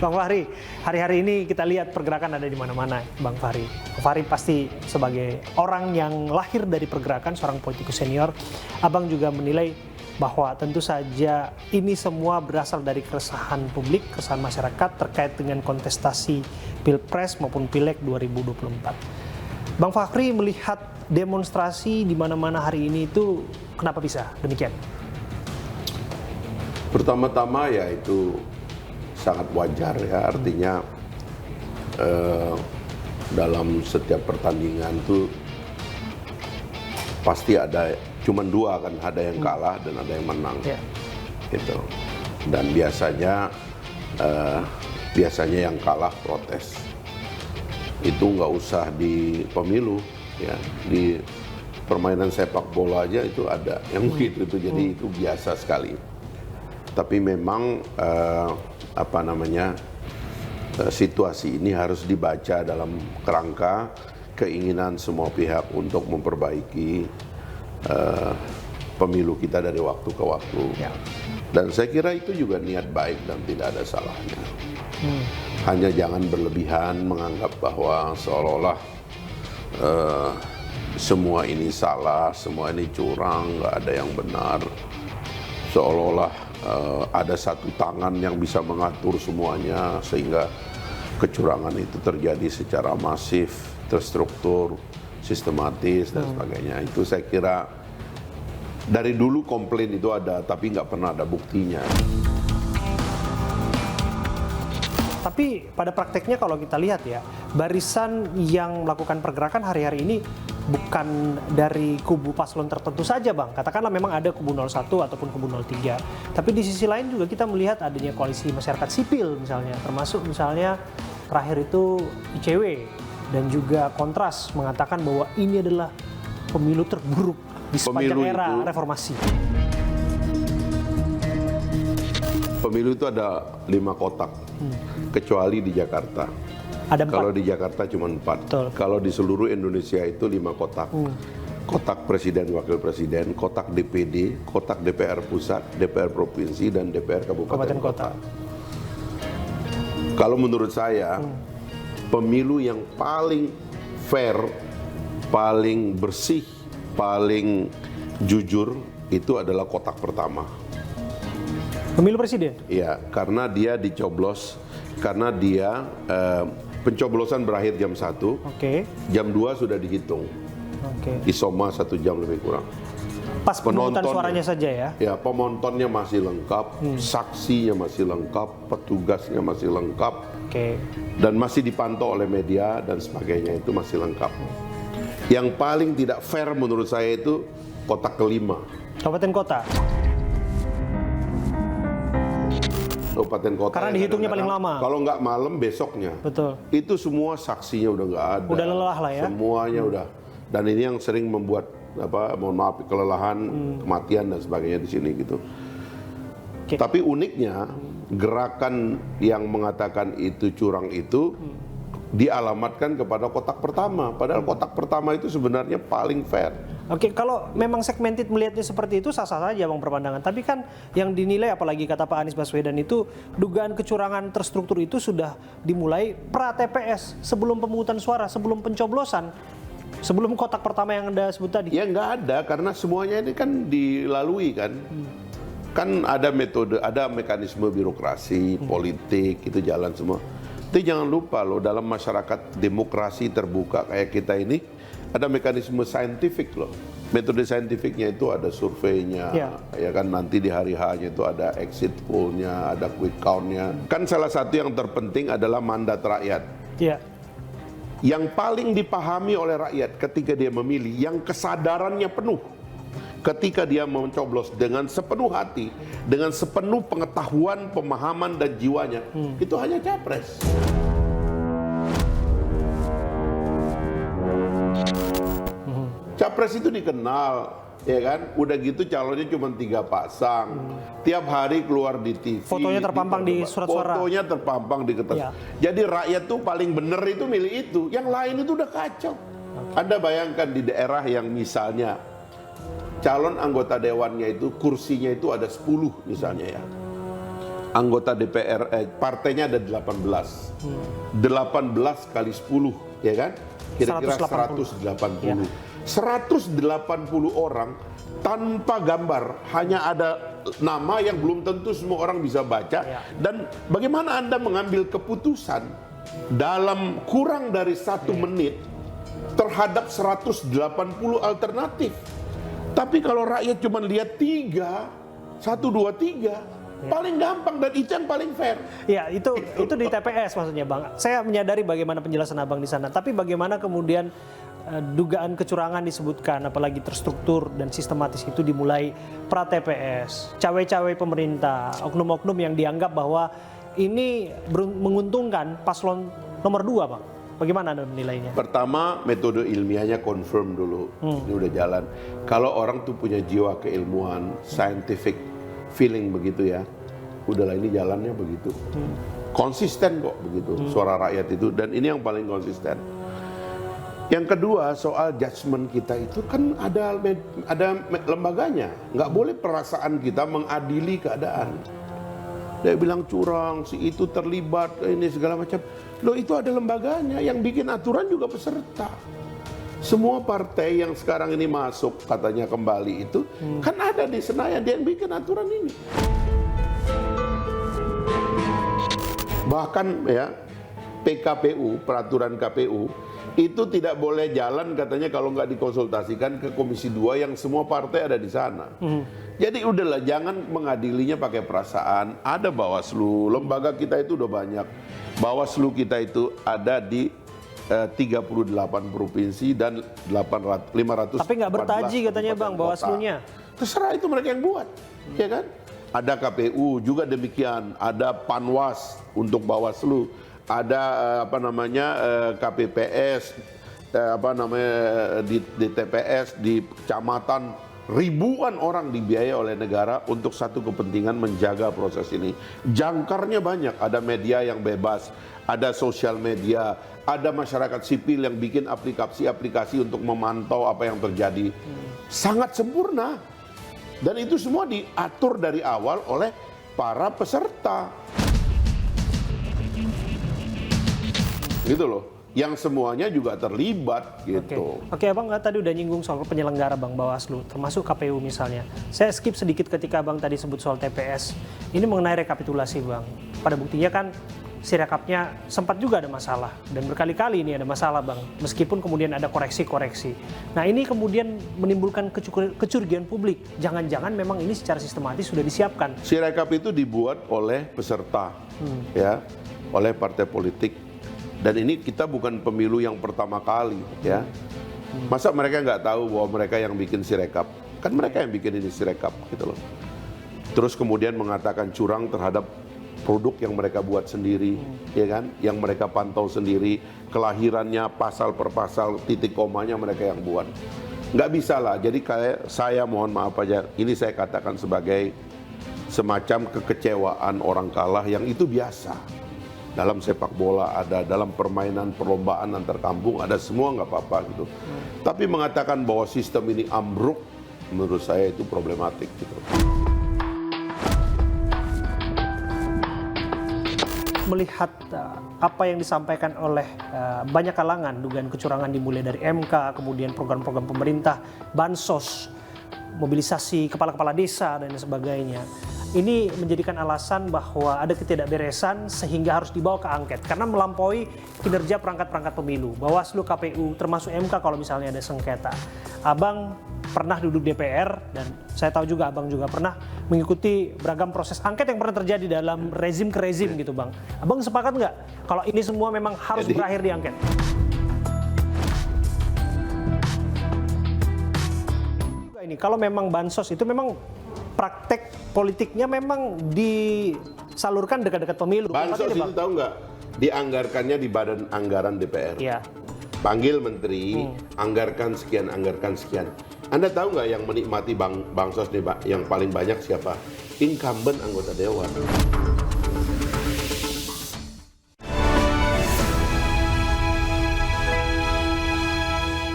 Bang Fahri, hari-hari ini kita lihat pergerakan ada di mana-mana, Bang Fahri. Bang Fahri pasti sebagai orang yang lahir dari pergerakan, seorang politikus senior, Abang juga menilai bahwa tentu saja ini semua berasal dari keresahan publik, keresahan masyarakat terkait dengan kontestasi Pilpres maupun Pileg 2024. Bang Fahri melihat demonstrasi di mana-mana hari ini itu kenapa bisa demikian? Pertama-tama ya itu sangat wajar ya, artinya dalam setiap pertandingan tuh pasti ada, cuman dua kan, ada yang kalah dan ada yang menang, gitu. Dan biasanya yang kalah protes. Itu nggak usah di pemilu ya, di permainan sepak bola aja itu ada yang begitu itu, jadi itu biasa sekali. Tapi memang situasi ini harus dibaca dalam kerangka keinginan semua pihak untuk memperbaiki pemilu kita dari waktu ke waktu. Dan saya kira itu juga niat baik dan tidak ada salahnya. Hanya jangan berlebihan menganggap bahwa seolah-olah semua ini salah, semua ini curang, nggak ada yang benar. Seolah-olah ada satu tangan yang bisa mengatur semuanya sehingga kecurangan itu terjadi secara masif, terstruktur, sistematis dan sebagainya. Itu saya kira dari dulu komplain itu ada, tapi nggak pernah ada buktinya. Tapi pada prakteknya kalau kita lihat ya, barisan yang melakukan pergerakan hari-hari ini bukan dari kubu paslon tertentu saja, Bang. Katakanlah memang ada kubu 01 ataupun kubu 03. Tapi di sisi lain juga kita melihat adanya koalisi masyarakat sipil misalnya, termasuk misalnya terakhir itu ICW dan juga Kontras mengatakan bahwa ini adalah pemilu terburuk di sepanjang era reformasi. Pemilu itu ada 5 kotak, kecuali di Jakarta. Ada 4. Kalau di Jakarta cuma 4. Betul. Kalau di seluruh Indonesia itu 5 kotak. Kotak Presiden, Wakil Presiden, kotak DPD, kotak DPR Pusat, DPR Provinsi, dan DPR Kabupaten Kota. Kalau menurut saya, pemilu yang paling fair, paling bersih, paling jujur, itu adalah kotak pertama. Pemilu presiden? Iya, karena dia dicoblos, karena dia pencoblosan berakhir jam 1, jam 2 sudah dihitung. Isoma 1 jam lebih kurang. Pas pemungutan suaranya saja ya? Ya, penontonnya masih lengkap, saksinya masih lengkap, petugasnya masih lengkap, dan masih dipantau oleh media dan sebagainya, itu masih lengkap. Yang paling tidak fair menurut saya itu kotak kelima. Kabupaten kota? Kabupaten kota. Karena dihitungnya paling lama. Kalau nggak malam, besoknya. Betul. Itu semua saksinya udah nggak ada. Udah lelah lah ya. Semuanya udah. Dan ini yang sering membuat mohon maaf, kelelahan, kematian dan sebagainya di sini gitu. Tapi uniknya gerakan yang mengatakan itu curang itu dialamatkan kepada kotak pertama. Padahal kotak pertama itu sebenarnya paling fair. Kalau memang segmented melihatnya seperti itu sah-sah saja Bang perpandangan. Tapi kan yang dinilai, apalagi kata Pak Anies Baswedan itu, dugaan kecurangan terstruktur itu sudah dimulai pra-TPS, sebelum pemungutan suara, sebelum pencoblosan, sebelum kotak pertama yang Anda sebut tadi. Ya nggak ada, karena semuanya ini kan dilalui kan. Kan ada metode, ada mekanisme birokrasi, politik, itu jalan semua. Tapi jangan lupa loh, dalam masyarakat demokrasi terbuka kayak kita ini, ada mekanisme saintifik loh. Metode saintifiknya itu ada surveinya, ya kan, nanti di hari H-nya itu ada exit poll-nya, ada quick count-nya. Kan salah satu yang terpenting adalah mandat rakyat. Yang paling dipahami oleh rakyat ketika dia memilih, yang kesadarannya penuh ketika dia mencoblos dengan sepenuh hati, dengan sepenuh pengetahuan, pemahaman dan jiwanya, itu hanya capres. Capres itu dikenal, ya kan? Udah gitu calonnya cuma 3 pasang. Tiap hari keluar di TV. Fotonya terpampang di surat suara. Fotonya terpampang di kertas. Jadi rakyat tuh paling bener itu milih itu. Yang lain itu udah kacau. Anda bayangkan di daerah yang misalnya calon anggota dewannya itu kursinya itu ada 10 misalnya ya. anggota DPR, partainya ada 18. 18 kali 10, ya kan? Kira-kira 180. Ya. 180 orang tanpa gambar, hanya ada nama yang belum tentu semua orang bisa baca. Ya. Dan bagaimana Anda mengambil keputusan dalam kurang dari 1 menit terhadap 180 alternatif? Tapi kalau rakyat cuma lihat 3, 1, 2, 3, paling gampang dan itu yang paling fair. Ya, itu di TPS maksudnya Bang. Saya menyadari bagaimana penjelasan Abang di sana, tapi bagaimana kemudian dugaan kecurangan disebutkan, apalagi terstruktur dan sistematis itu dimulai pra-TPS, cawe-cawe pemerintah, oknum-oknum yang dianggap bahwa ini menguntungkan paslon nomor 2, Bang. Bagaimana Anda menilainya? Pertama, metode ilmiahnya confirm dulu, ini udah jalan. Kalau orang tuh punya jiwa keilmuan, scientific feeling begitu ya, udahlah ini jalannya begitu. Konsisten kok begitu, suara rakyat itu, dan ini yang paling konsisten. Yang kedua, soal judgement kita itu kan ada lembaganya. Nggak boleh perasaan kita mengadili keadaan. Dia bilang curang, si itu terlibat, ini segala macam. Loh, itu ada lembaganya, yang bikin aturan juga peserta. Semua partai yang sekarang ini masuk katanya kembali itu, kan ada di Senayan, dia yang bikin aturan ini. Bahkan ya, PKPU, peraturan KPU, itu tidak boleh jalan katanya kalau nggak dikonsultasikan ke Komisi 2 yang semua partai ada di sana. Jadi udahlah, jangan mengadilinya pakai perasaan. Ada Bawaslu, lembaga kita itu udah banyak. Bawaslu kita itu ada di 38 provinsi dan 500. Tapi nggak bertaji katanya Bang, Bawaslunya. Terserah, itu mereka yang buat, ya kan? Ada KPU juga demikian, ada Panwas untuk Bawaslu. Ada KPPS, di TPS, di kecamatan, ribuan orang dibiayai oleh negara untuk satu kepentingan menjaga proses ini. Jangkarnya banyak, ada media yang bebas, ada sosial media, ada masyarakat sipil yang bikin aplikasi-aplikasi untuk memantau apa yang terjadi. Sangat sempurna. Dan itu semua diatur dari awal oleh para peserta. Gitu loh, yang semuanya juga terlibat gitu. Oke, Abang tadi udah nyinggung soal penyelenggara Bang, Bawaslu, termasuk KPU misalnya. Saya skip sedikit ketika Abang tadi sebut soal TPS. Ini mengenai rekapitulasi Bang. Pada buktinya kan Sirekapnya sempat juga ada masalah, dan berkali-kali ini ada masalah Bang, meskipun kemudian ada koreksi-koreksi. Nah, ini kemudian menimbulkan kecurigaan publik. Jangan-jangan memang ini secara sistematis sudah disiapkan. Sirekap itu dibuat oleh peserta, ya, oleh partai politik. Dan ini kita bukan pemilu yang pertama kali, ya. Masa mereka nggak tahu bahwa mereka yang bikin Sirekap? Kan mereka yang bikin ini Sirekap, gitu loh. Terus kemudian mengatakan curang terhadap produk yang mereka buat sendiri, ya kan? Yang mereka pantau sendiri, kelahirannya pasal per pasal, titik komanya mereka yang buat. Nggak bisa lah. Jadi kayak saya mohon maaf aja, ini saya katakan sebagai semacam kekecewaan orang kalah yang itu biasa. Dalam sepak bola ada, dalam permainan perlombaan antar kampung ada, semua nggak apa-apa gitu. Tapi mengatakan bahwa sistem ini ambruk, menurut saya itu problematik gitu. Melihat apa yang disampaikan oleh banyak kalangan, dugaan kecurangan dimulai dari MK, kemudian program-program pemerintah, bansos, mobilisasi kepala-kepala desa dan sebagainya. Ini menjadikan alasan bahwa ada ketidakberesan sehingga harus dibawa ke angket karena melampaui kinerja perangkat-perangkat pemilu, Bawaslu, KPU, termasuk MK kalau misalnya ada sengketa. Abang pernah duduk DPR dan saya tahu juga Abang juga pernah mengikuti beragam proses angket yang pernah terjadi dalam rezim ke rezim gitu Bang. Abang sepakat nggak kalau ini semua memang harus berakhir di angket? Ini kalau memang bansos itu memang praktek politiknya memang disalurkan dekat-dekat pemilu. Bansos itu tahu nggak? Dianggarkannya di Badan Anggaran DPR. Iya. Panggil menteri, anggarkan sekian, anggarkan sekian. Anda tahu nggak yang menikmati bansos nih, Pak? Yang paling banyak siapa? Incumbent anggota dewan.